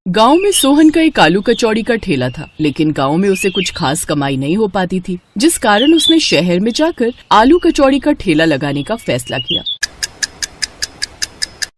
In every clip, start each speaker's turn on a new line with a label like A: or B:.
A: गांव में सोहन का एक आलू कचौड़ी का ठेला था, लेकिन गांव में उसे कुछ खास कमाई नहीं हो पाती थी, जिस कारण उसने शहर में जाकर आलू कचौड़ी का ठेला लगाने का फैसला किया।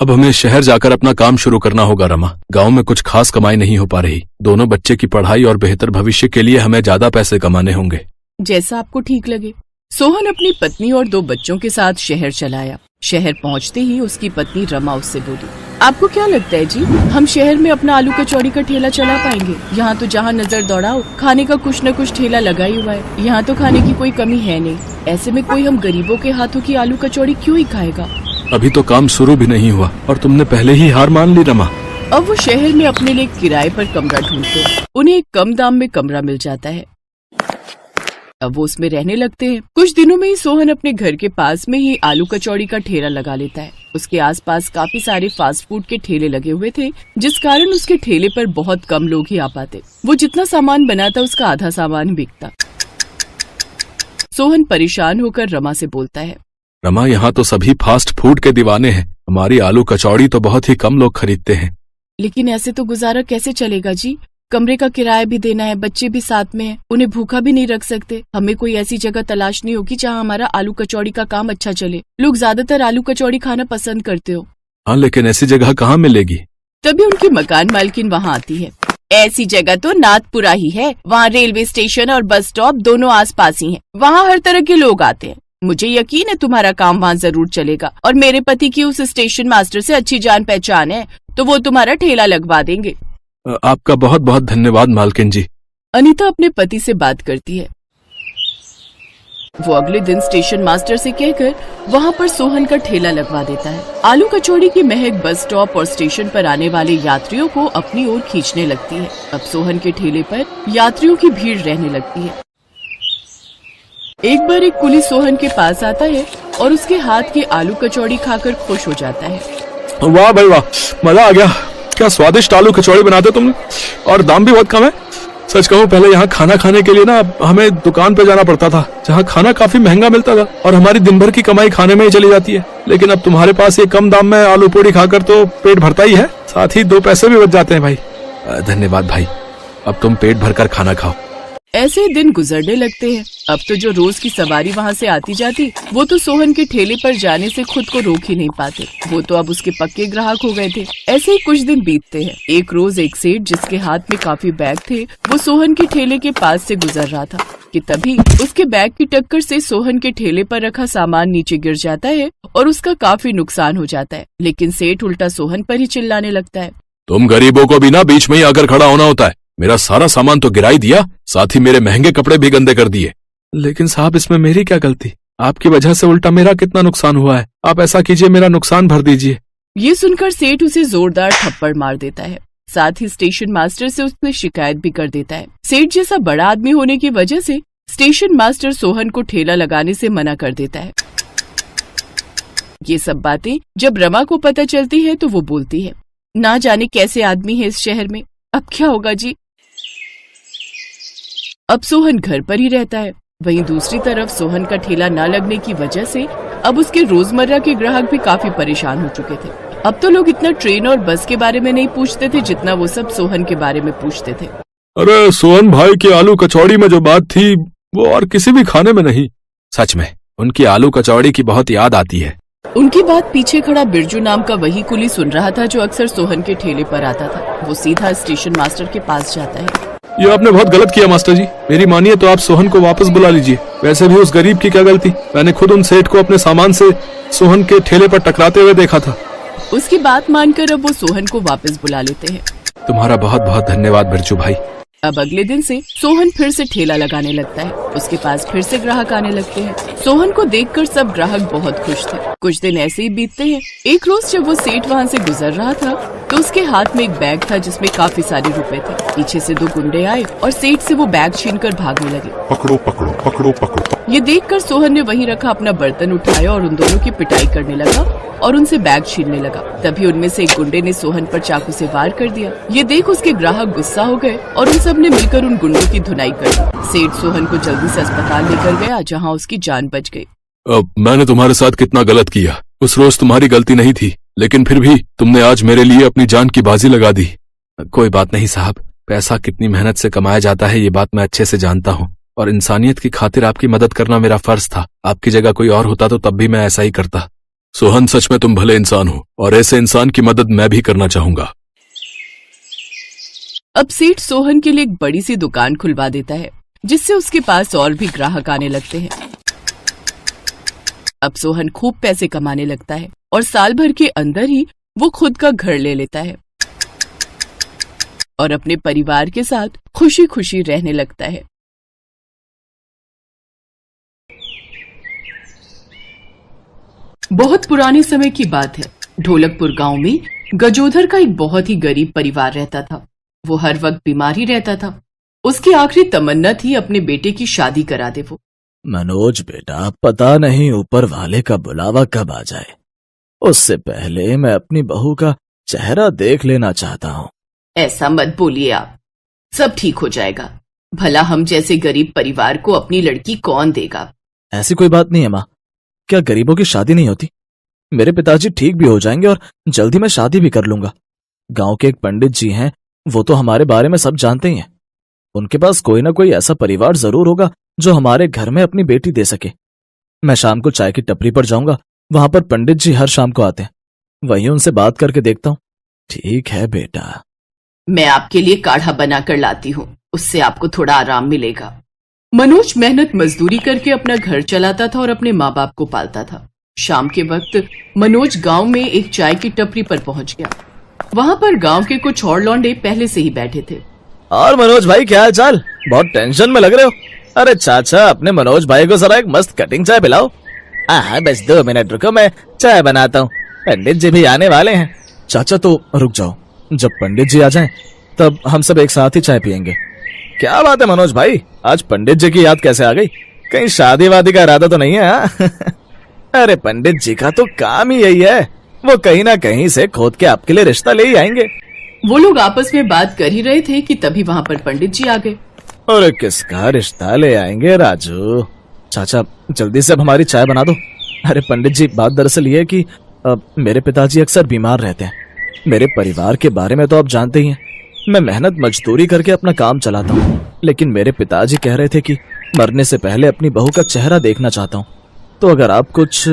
B: अब हमें शहर जाकर अपना काम शुरू करना होगा रमा। गांव में कुछ खास कमाई नहीं हो पा रही। दोनों बच्चे की पढ़ाई और बेहतर भविष्य के लिए हमें ज्यादा पैसे कमाने होंगे।
A: जैसा आपको ठीक लगे। सोहन अपनी पत्नी और 2 बच्चों के साथ शहर चला आया। शहर पहुंचते ही उसकी पत्नी रमा उससे बोली, आपको क्या लगता है जी, हम शहर में अपना आलू कचौड़ी का ठेला चला पाएंगे? यहाँ तो जहाँ नजर दौड़ाओ खाने का कुछ न कुछ ठेला लगा ही हुआ है। यहाँ तो खाने की कोई कमी है नहीं। ऐसे में कोई हम गरीबों के हाथों की आलू कचौड़ी क्यों ही खाएगा?
B: अभी तो काम शुरू भी नहीं हुआ और तुमने पहले ही हार मान ली रमा।
A: अब वो शहर में अपने लिए किराए पर कमरा ढूंढते हैं। उन्हें एक कम दाम में कमरा मिल जाता है। अब वो उसमें रहने लगते हैं। कुछ दिनों में ही सोहन अपने घर के पास में ही आलू कचौड़ी का ठेला लगा लेता है। उसके आसपास काफी सारे फास्ट फूड के ठेले लगे हुए थे, जिस कारण उसके ठेले पर बहुत कम लोग ही आ पाते। वो जितना सामान बनाता उसका आधा सामान बिकता। सोहन परेशान होकर रमा से बोलता है,
B: रमा, यहाँ तो सभी फास्ट फूड के दीवाने हैं। हमारी आलू कचौड़ी तो बहुत ही कम लोग खरीदते हैं।
A: लेकिन ऐसे तो गुजारा कैसे चलेगा जी? कमरे का किराया भी देना है, बच्चे भी साथ में हैं, उन्हें भूखा भी नहीं रख सकते। हमें कोई ऐसी जगह तलाशनी होगी जहाँ हमारा आलू कचौड़ी का काम अच्छा चले। लोग ज्यादातर आलू कचौड़ी खाना पसंद करते हो।
B: हाँ, लेकिन ऐसी जगह कहाँ मिलेगी?
A: तभी उनकी मकान मालकिन वहाँ आती है। ऐसी जगह तो नाथपुरा ही है। वहाँ रेलवे स्टेशन और बस स्टॉप दोनों आसपास ही है। वहाँ हर तरह के लोग आते हैं। मुझे यकीन है तुम्हारा काम वहाँ जरूर चलेगा, और मेरे पति की उस स्टेशन मास्टर से अच्छी जान पहचान है, तो वो तुम्हारा ठेला लगवा देंगे।
B: आपका बहुत बहुत धन्यवाद मालकिन जी।
A: अनीता अपने पति से बात करती है। वो अगले दिन स्टेशन मास्टर से कहकर वहाँ पर सोहन का ठेला लगवा देता है। आलू कचौड़ी की महक बस स्टॉप और स्टेशन पर आने वाले यात्रियों को अपनी ओर खींचने लगती है। अब सोहन के ठेले पर यात्रियों की भीड़ रहने लगती है। एक बार एक कुली सोहन के पास आता है और उसके हाथ की आलू कचौड़ी खाकर खुश हो जाता है।
B: वाह भाई वाह, मजा आ गया। क्या स्वादिष्ट आलू कचौड़ी बनाते हो तुमने, और दाम भी बहुत कम है। सच कहूँ, पहले यहाँ खाना खाने के लिए ना हमें दुकान पे जाना पड़ता था, जहाँ खाना काफी महंगा मिलता था और हमारी दिन भर की कमाई खाने में ही चली जाती है। लेकिन अब तुम्हारे पास ये कम दाम में आलू पूड़ी खाकर तो पेट भरता ही है, साथ ही 2 पैसे भी बच जाते हैं भाई। धन्यवाद भाई, अब तुम पेट भरकर खाना खाओ।
A: ऐसे ही दिन गुजरने लगते हैं। अब तो जो रोज की सवारी वहाँ से आती जाती, वो तो सोहन के ठेले पर जाने से खुद को रोक ही नहीं पाते। वो तो अब उसके पक्के ग्राहक हो गए थे। ऐसे ही कुछ दिन बीतते हैं। एक रोज एक सेठ जिसके हाथ में काफी बैग थे, वो सोहन के ठेले के पास से गुजर रहा था कि तभी उसके बैग की टक्कर से सोहन के ठेले पर रखा सामान नीचे गिर जाता है और उसका काफी नुकसान हो जाता है। लेकिन सेठ उल्टा सोहन पर ही चिल्लाने लगता है,
B: तुम गरीबों को भी ना बीच में ही आकर खड़ा होना होता है। मेरा सारा सामान तो गिरा ही दिया, साथ ही मेरे महंगे कपड़े भी गंदे कर दिए। लेकिन साहब, इसमें मेरी क्या गलती? आपकी वजह से उल्टा मेरा कितना नुकसान हुआ है। आप ऐसा कीजिए, मेरा नुकसान भर दीजिए।
A: ये सुनकर सेठ उसे जोरदार थप्पड़ मार देता है। साथ ही स्टेशन मास्टर से उसने शिकायत भी कर देता है। सेठ जैसा बड़ा आदमी होने की वजह से स्टेशन मास्टर सोहन को ठेला लगाने से मना कर देता है। ये सब बातें जब रमा को पता चलती है तो वो बोलती है, ना जाने कैसे आदमी है इस शहर में, अब क्या होगा जी। अब सोहन घर पर ही रहता है। वहीं दूसरी तरफ सोहन का ठेला न लगने की वजह से अब उसके रोजमर्रा के ग्राहक भी काफी परेशान हो चुके थे। अब तो लोग इतना ट्रेन और बस के बारे में नहीं पूछते थे जितना वो सब सोहन के बारे में पूछते थे।
B: अरे सोहन भाई की आलू कचौड़ी में जो बात थी वो और किसी भी खाने में नहीं। सच में उनकी आलू कचौड़ी की बहुत याद आती है।
A: उनकी बात पीछे खड़ा बिरजू नाम का वही कुली सुन रहा था जो अक्सर सोहन के ठेले पर आता था। वो सीधा स्टेशन मास्टर के पास जाता है।
B: ये आपने बहुत गलत किया मास्टर जी। मेरी मानिए तो आप सोहन को वापस बुला लीजिए। वैसे भी उस गरीब की क्या गलती? मैंने खुद उन सेठ को अपने सामान से सोहन के ठेले पर टकराते हुए देखा था।
A: उसकी बात मानकर अब वो सोहन को वापस बुला लेते हैं।
B: तुम्हारा बहुत बहुत धन्यवाद बिरजू भाई।
A: अब अगले दिन से सोहन फिर से ठेला लगाने लगता है। उसके पास फिर से ग्राहक आने लगते हैं। सोहन को देखकर सब ग्राहक बहुत खुश थे। कुछ दिन ऐसे ही बीतते हैं। एक रोज जब वो सेठ वहाँ से गुजर रहा था तो उसके हाथ में एक बैग था जिसमें काफी सारे रुपए थे। पीछे से 2 गुंडे आए और सेठ से वो बैग छीनकर भागने लगे।
B: पकड़ो पकड़ो पकड़ो पकड़ो।
A: ये देखकर सोहन ने वहीं रखा अपना बर्तन उठाया और उन दोनों की पिटाई करने लगा और उनसे बैग छीनने लगा। तभी उनमें से एक गुंडे ने सोहन पर चाकू से वार कर दिया। ये देख उसके ग्राहक गुस्सा हो गए और उन सब ने मिलकर उन गुंडों की धुनाई कर दी। सेठ सोहन को जल्दी से अस्पताल लेकर गया, जहाँ उसकी जान बच गई।
B: मैंने तुम्हारे साथ कितना गलत किया। उस रोज तुम्हारी गलती नहीं थी, लेकिन फिर भी तुमने आज मेरे लिए अपनी जान की बाजी लगा दी। कोई बात नहीं साहब, पैसा कितनी मेहनत से कमाया जाता है ये बात मैं अच्छे से जानता हूँ, और इंसानियत की खातिर आपकी मदद करना मेरा फर्ज था। आपकी जगह कोई और होता तो तब भी मैं ऐसा ही करता। सोहन, सच में तुम भले इंसान हो, और ऐसे इंसान की मदद मैं भी करना चाहूंगा।
A: अब सेठ सोहन के लिए एक बड़ी सी दुकान खुलवा देता है, जिससे उसके पास और भी ग्राहक आने लगते हैं। अब सोहन खूब पैसे कमाने लगता है और साल भर के अंदर ही वो खुद का घर ले लेता है और अपने परिवार के साथ खुशी खुशी रहने लगता है। बहुत पुराने समय की बात है। ढोलकपुर गांव में गजोधर का एक बहुत ही गरीब परिवार रहता था। वो हर वक्त बीमार ही रहता था। उसकी आखिरी तमन्ना थी अपने बेटे की शादी करा दे वो।
C: मनोज बेटा, पता नहीं ऊपर वाले का बुलावा कब आ जाए, उससे पहले मैं अपनी बहू का चेहरा देख लेना चाहता हूँ।
A: ऐसा मत बोलिए आप, सब ठीक हो जाएगा। भला हम जैसे गरीब परिवार को अपनी लड़की कौन देगा?
C: ऐसी कोई बात नहीं है माँ, क्या गरीबों की शादी नहीं होती? मेरे पिताजी ठीक भी हो जाएंगे और जल्दी मैं शादी भी कर लूंगा। गांव के एक पंडित जी हैं, वो तो हमारे बारे में सब जानते ही हैं। उनके पास कोई ना कोई ऐसा परिवार जरूर होगा जो हमारे घर में अपनी बेटी दे सके। मैं शाम को चाय की टपरी पर जाऊंगा, वहां पर पंडित जी हर शाम को आते हैं, वहीं उनसे बात करके देखता हूँ। ठीक है बेटा।
A: मैं आपके लिए काढ़ा बनाकर लाती हूँ, उससे आपको थोड़ा आराम मिलेगा। मनोज मेहनत मजदूरी करके अपना घर चलाता था और अपने माँ बाप को पालता था। शाम के वक्त मनोज गांव में एक चाय की टपरी पर पहुंच गया। वहां पर गांव के कुछ और लौंडे पहले से ही बैठे थे।
C: और मनोज भाई, क्या हाल चाल? बहुत टेंशन में लग रहे हो। अरे चाचा, अपने मनोज भाई को जरा एक मस्त कटिंग चाय पिलाओ। हाँ, बस 2 मिनट रुको, मैं चाय बनाता हूँ, पंडित जी भी आने वाले हैं। चाचा तो रुक जाओ, जब पंडित जी आ जाएं तब हम सब एक साथ ही चाय पियेंगे। क्या बात है मनोज भाई, आज पंडित जी की याद कैसे आ गई? कहीं शादी वादी का इरादा तो नहीं है? हाँ? अरे पंडित जी का तो काम ही यही है, वो कहीं ना कहीं से खोद के आपके लिए रिश्ता ले ही आएंगे।
A: वो लोग आपस में बात कर ही रहे थे कि तभी वहां पर पंडित जी आ गए।
C: अरे किसका रिश्ता ले आएंगे राजू? चाचा जल्दी से अब हमारी चाय बना दो। अरे पंडित जी, बात दरअसल ये है कि मेरे पिताजी अक्सर बीमार रहते हैं। मेरे परिवार के बारे में तो आप जानते ही हैं, मैं मेहनत मजदूरी करके अपना काम चलाता हूँ, लेकिन मेरे पिताजी कह रहे थे कि मरने से पहले अपनी बहू का चेहरा देखना चाहता हूँ। तो अगर आप कुछ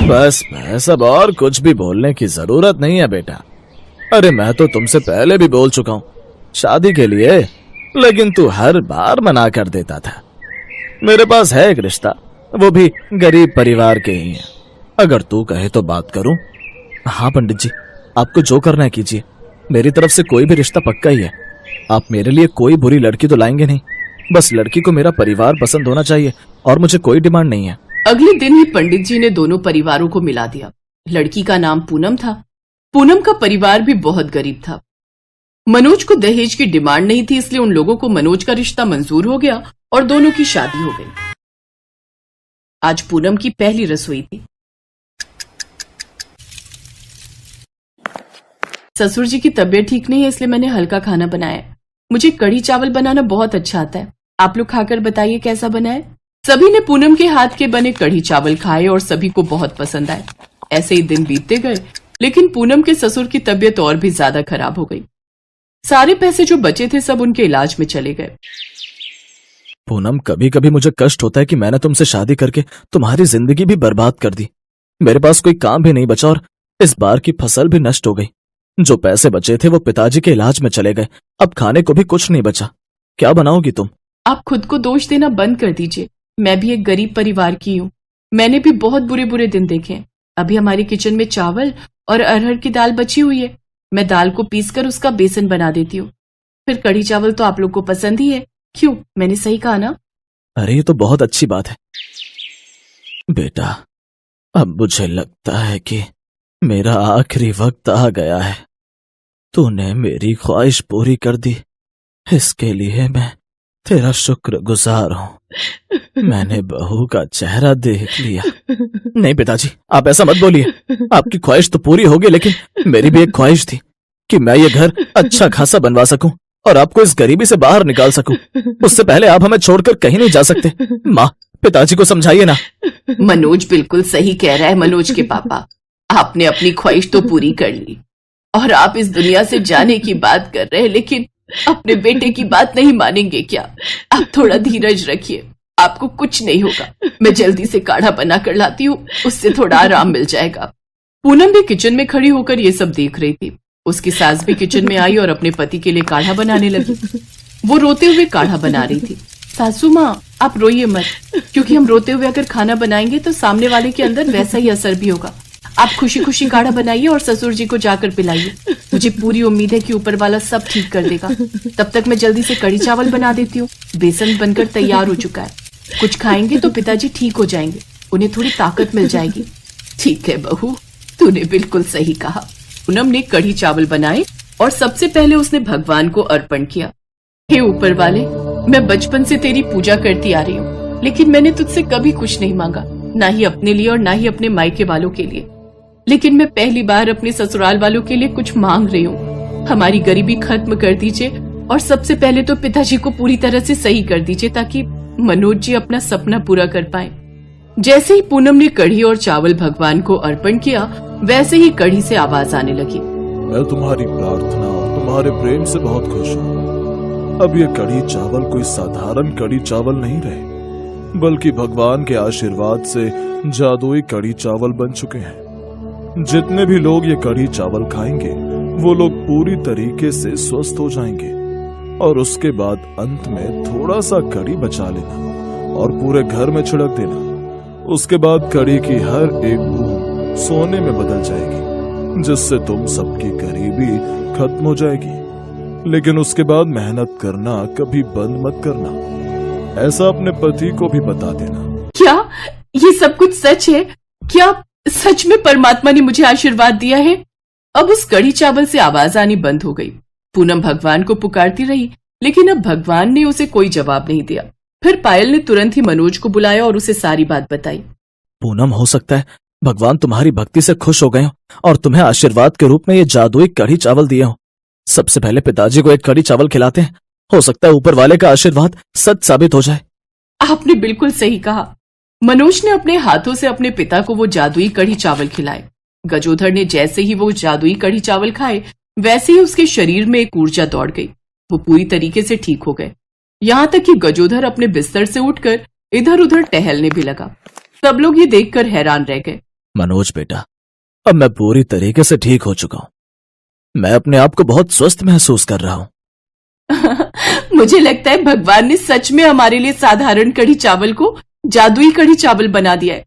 C: बस अब और कुछ भी बोलने की जरूरत नहीं है बेटा। अरे मैं तो तुमसे पहले भी बोल चुका हूँ शादी के लिए, लेकिन तू हर बार मना कर देता था। मेरे पास है एक रिश्ता, वो भी गरीब परिवार के ही है। अगर तू कहे तो बात करूं। हाँ पंडित जी, आपको जो करना है कीजिए, मेरी तरफ से कोई भी रिश्ता पक्का ही है। आप मेरे लिए कोई बुरी लड़की तो लाएंगे नहीं, बस लड़की को मेरा परिवार पसंद होना चाहिए और मुझे कोई डिमांड नहीं है।
A: अगले दिन ही पंडित जी ने दोनों परिवारों को मिला दिया। लड़की का नाम पूनम था। पूनम का परिवार भी बहुत गरीब था। मनोज को दहेज की डिमांड नहीं थी, इसलिए उन लोगों को मनोज का रिश्ता मंजूर हो गया और दोनों की शादी हो गई। आज पूनम की पहली रसोई थी। ससुर जी की तबीयत ठीक नहीं है, इसलिए मैंने हल्का खाना बनाया। मुझे कढ़ी चावल बनाना बहुत अच्छा आता है। आप लोग खाकर बताइए कैसा बना है। सभी ने पूनम के हाथ के बने कढ़ी चावल खाए और सभी को बहुत पसंद आए। ऐसे ही दिन बीतते गए, लेकिन पूनम के ससुर की तबीयत और भी ज्यादा खराब हो गई। सारे पैसे जो बचे थे सब उनके इलाज में चले गए।
C: पूनम, कभी कभी मुझे कष्ट होता है कि मैंने तुमसे शादी करके तुम्हारी जिंदगी भी बर्बाद कर दी। मेरे पास कोई काम भी नहीं बचा और इस बार की फसल भी नष्ट हो गई। जो पैसे बचे थे वो पिताजी के इलाज में चले गए। अब खाने को भी कुछ नहीं बचा। क्या बनाओगी तुम?
A: आप खुद को दोष देना बंद कर दीजिए। मैं भी एक गरीब परिवार की हूँ। मैंने भी बहुत बुरे बुरे दिन देखे हैं। अभी हमारी किचन में चावल और अरहर की दाल बची हुई है। मैं दाल को पीसकर उसका बेसन बना देती हूँ। फिर कढ़ी चावल तो आप लोग को पसंद ही है। क्यों, मैंने सही कहा ना?
C: अरे ये तो बहुत अच्छी बात है बेटा। अब मुझे लगता है कि मेरा आखिरी वक्त आ गया है। तूने मेरी ख्वाहिश पूरी कर दी, इसके लिए मैं तेरा शुक्रगुजार हूँ। मैंने बहू का चेहरा देख लिया। नहीं पिताजी, आप ऐसा मत बोलिए। आपकी ख्वाहिश तो पूरी होगी, लेकिन मेरी भी एक ख्वाहिश थी कि मैं ये घर अच्छा खासा बनवा सकूं और आपको इस गरीबी से बाहर निकाल सकूं। उससे पहले आप हमें छोड़कर कहीं नहीं जा सकते। माँ, पिताजी को समझाइए ना।
A: मनोज बिल्कुल सही कह रहा है। मनोज के पापा, आपने अपनी ख्वाहिश तो पूरी कर ली। और आप इस दुनिया से जाने की बात कर रहे हैं, लेकिन अपने बेटे की बात नहीं मानेंगे क्या? आप थोड़ा धीरज रखिए, आपको कुछ नहीं होगा। मैं जल्दी से काढ़ा बना कर लाती हूँ, उससे थोड़ा आराम मिल जाएगा। पूनम भी किचन में खड़ी होकर ये सब देख रही थी। उसकी सास भी किचन में आई और अपने पति के लिए काढ़ा बनाने लगी। वो रोते हुए काढ़ा बना रही थी। सासू माँ, आप रोइए मत, क्योंकि हम रोते हुए अगर खाना बनाएंगे तो सामने वाले के अंदर वैसा ही असर भी होगा। आप खुशी खुशी काढ़ा बनाइए और ससुर जी को जाकर पिलाइए। मुझे पूरी उम्मीद है कि ऊपर वाला सब ठीक कर देगा। तब तक मैं जल्दी से कढ़ी चावल बना देती हूँ। बेसन बनकर तैयार हो चुका है। कुछ खाएंगे तो पिताजी ठीक हो जाएंगे, उन्हें थोड़ी ताकत मिल जाएगी। ठीक है बहू, तूने बिल्कुल सही कहा। पूनम ने कढ़ी चावल बनाए और सबसे पहले उसने भगवान को अर्पण किया। हे ऊपर वाले, मैं बचपन से तेरी पूजा करती आ रही हूँ, लेकिन मैंने तुझसे कभी कुछ नहीं मांगा, ना ही अपने लिए और ना ही अपने मायके वालों के लिए। लेकिन मैं पहली बार अपने ससुराल वालों के लिए कुछ मांग रही हूँ। हमारी गरीबी खत्म कर दीजिए और सबसे पहले तो पिताजी को पूरी तरह से सही कर दीजिए, ताकि मनोज जी अपना सपना पूरा कर पाए। जैसे ही पूनम ने कढ़ी और चावल भगवान को अर्पण किया, वैसे ही कढ़ी से आवाज आने लगी।
D: मैं तुम्हारी प्रार्थना और तुम्हारे प्रेम से बहुत खुश हूँ। अब ये कढ़ी चावल कोई साधारण कढ़ी चावल नहीं रहे, बल्कि भगवान के आशीर्वाद से जादुई कढ़ी चावल बन चुके हैं। जितने भी लोग ये कढ़ी चावल खाएंगे, वो लोग पूरी तरीके से स्वस्थ हो जाएंगे। और उसके बाद अंत में थोड़ा सा कढ़ी बचा लेना और पूरे घर में छिड़क देना। उसके बाद कढ़ी की हर एक बूंद सोने में बदल जाएगी, जिससे तुम सबकी गरीबी खत्म हो जाएगी। लेकिन उसके बाद मेहनत करना कभी बंद मत करना। ऐसा अपने पति को भी बता देना।
A: क्या ये सब कुछ सच है? क्या सच में परमात्मा ने मुझे आशीर्वाद दिया है? अब उस कढ़ी चावल से आवाज आनी बंद हो गई। पूनम भगवान को पुकारती रही, लेकिन अब भगवान ने उसे कोई जवाब नहीं दिया। फिर पायल ने तुरंत ही मनोज को बुलाया और उसे सारी बात बताई।
C: पूनम, हो सकता है भगवान तुम्हारी भक्ति से खुश हो गए हो और तुम्हें आशीर्वाद के रूप में ये जादुई कढ़ी चावल दिए हो। सबसे पहले पिताजी को एक कढ़ी चावल खिलाते हैं, हो सकता है ऊपर वाले का आशीर्वाद सच साबित हो जाए।
A: आपने बिल्कुल सही कहा। मनोज ने अपने हाथों से अपने पिता को वो जादुई कढ़ी चावल खिलाए। गजोधर ने जैसे ही वो जादुई कढ़ी चावल खाए, वैसे ही उसके शरीर में एक ऊर्जा दौड़ गई। वो पूरी तरीके से ठीक हो गए। यहाँ तक कि गजोधर अपने बिस्तर से उठकर इधर उधर टहलने भी लगा। सब लोग ये देखकर हैरान रह गए।
C: मनोज बेटा, अब मैं पूरी तरीके से ठीक हो चुका हूँ। मैं अपने आप को बहुत स्वस्थ महसूस कर रहा हूँ।
A: मुझे लगता है भगवान ने सच में हमारे लिए साधारण कढ़ी चावल को जादुई कढ़ी चावल बना दिया है।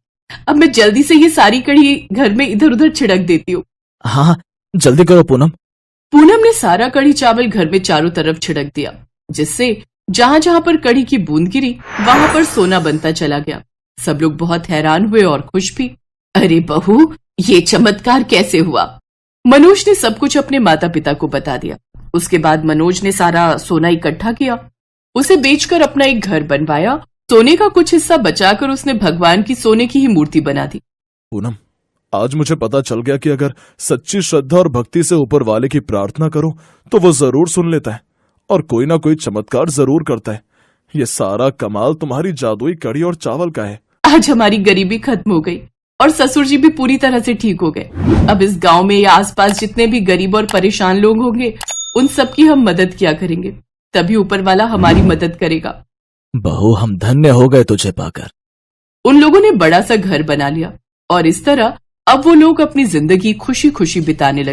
A: अब मैं जल्दी से ये सारी कढ़ी घर में इधर उधर छिड़क देती हूँ।
C: हाँ, जल्दी करो पूनम।
A: पूनम ने सारा कढ़ी चावल घर में चारों तरफ छिड़क दिया, जिससे जहां जहां पर कढ़ी की बूंद गिरी, वहां पर सोना बनता चला गया। सब लोग बहुत हैरान हुए और खुश भी। अरे बहू, ये चमत्कार कैसे हुआ? मनोज ने सब कुछ अपने माता पिता को बता दिया। उसके बाद मनोज ने सारा सोना इकट्ठा किया, उसे बेचकर अपना एक घर बनवाया। सोने का कुछ हिस्सा बचाकर उसने भगवान की सोने की ही मूर्ति बना दी।
D: पूनम, आज मुझे पता चल गया कि अगर सच्ची श्रद्धा और भक्ति से ऊपर वाले की प्रार्थना करो तो वो जरूर सुन लेता है और कोई ना कोई चमत्कार जरूर करता है। ये सारा कमाल तुम्हारी जादुई कढ़ी और चावल का है।
A: आज हमारी गरीबी खत्म हो गई और ससुर जी भी पूरी तरह से ठीक हो गए। अब इस गांव में या आसपास जितने भी गरीब और परेशान लोग होंगे, उन सबकी हम मदद किया करेंगे, तभी ऊपर वाला हमारी मदद करेगा।
C: बहू, हम धन्य हो गए तुझे पाकर।
A: उन लोगों ने बड़ा सा घर बना लिया और इस तरह अब वो लोग अपनी जिंदगी खुशी खुशी बिताने लगे।